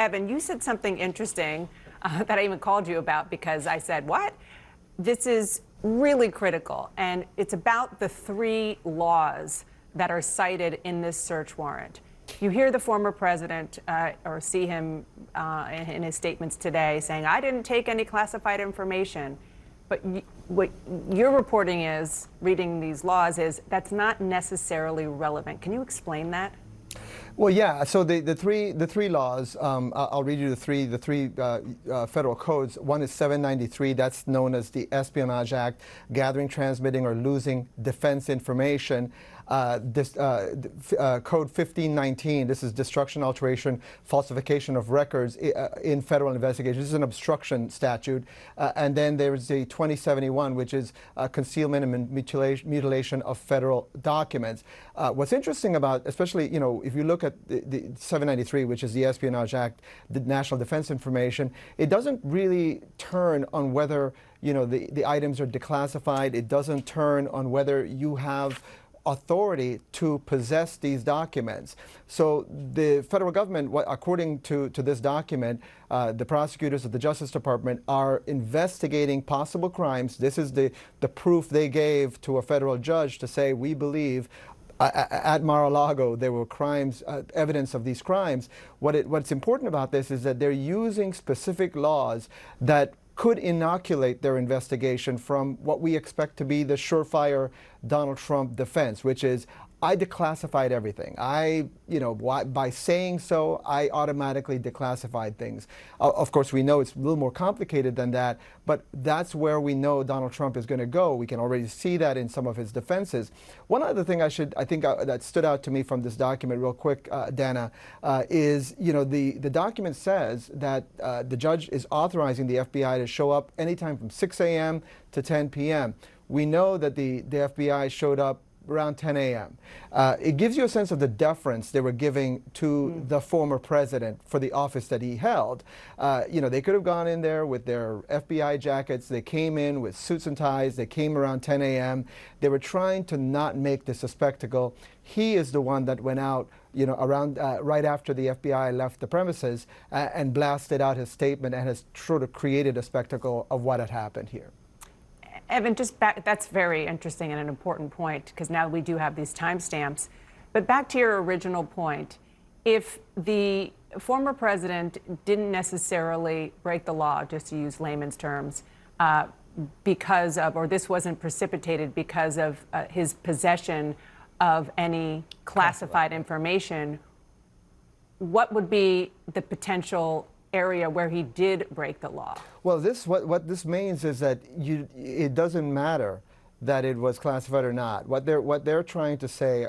Evan, you said something interesting that I even called you about because I said, what? This is really critical, and it's about the three laws that are cited in this search warrant. You hear the former president or see him in his statements today saying, I didn't take any classified information. But what you're reporting is, reading these laws, is that's not necessarily relevant. Can you explain that? Well, yeah. So the three laws. I'll read you the three federal codes. One is 793. That's known as the Espionage Act, gathering, transmitting, or losing defense information. Code 1519. This is destruction, alteration, falsification of records in federal investigations. This is an obstruction statute. And then there's the 2071, which is concealment and mutilation of federal documents. What's interesting about, especially, if you look at the 793, which is the Espionage Act, the National Defense Information, it doesn't really turn on whether, the items are declassified. It doesn't turn on whether you have authority to possess these documents. So the federal government, according to this document, the prosecutors of the Justice Department are investigating possible crimes. This is the proof they gave to a federal judge to say, we believe at Mar-a-Lago there were crimes, evidence of these crimes. What's important about this is that they're using specific laws that could inoculate their investigation from what we expect to be the surefire Donald Trump defense, which is, I declassified everything. By saying so, I automatically declassified things. Of course, we know it's a little more complicated than that, but that's where we know Donald Trump is going to go. We can already see that in some of his defenses. One other thing that stood out to me from this document real quick, Dana, is, the document says that the judge is authorizing the FBI to show up anytime from 6 a.m. to 10 p.m. We know that the FBI showed up around 10 a.m. It gives you a sense of the deference they were giving to the former president for the office that he held. They could have gone in there with their FBI jackets. They came in with suits and ties. They came around 10 a.m. They were trying to not make this a spectacle. He is the one that went out, around right after the FBI left the premises and blasted out his statement and has sort of created a spectacle of what had happened here. Evan, that's very interesting and an important point, because now we do have these timestamps. But back to your original point, if the former president didn't necessarily break the law, just to use layman's terms, because of, or this wasn't precipitated because of his possession of any classified information, what would be the potential area where he did break the law? Well, what this means is that it doesn't matter that it was classified or not. What they're trying to say,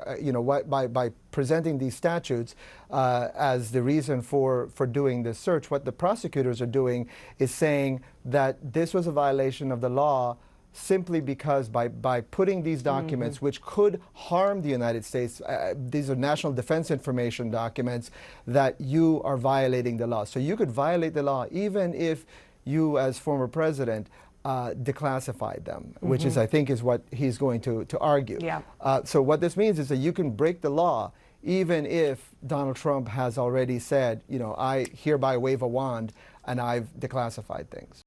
by presenting these statutes as the reason for doing this search, what the prosecutors are doing is saying that this was a violation of the law simply because by putting these documents, which could harm the United States, these are national defense information documents, that you are violating the law. So you could violate the law even if you, as former president, declassified them, which is, I think, is what he's going to argue. Yeah. So what this means is that you can break the law even if Donald Trump has already said, I hereby wave a wand and I've declassified things.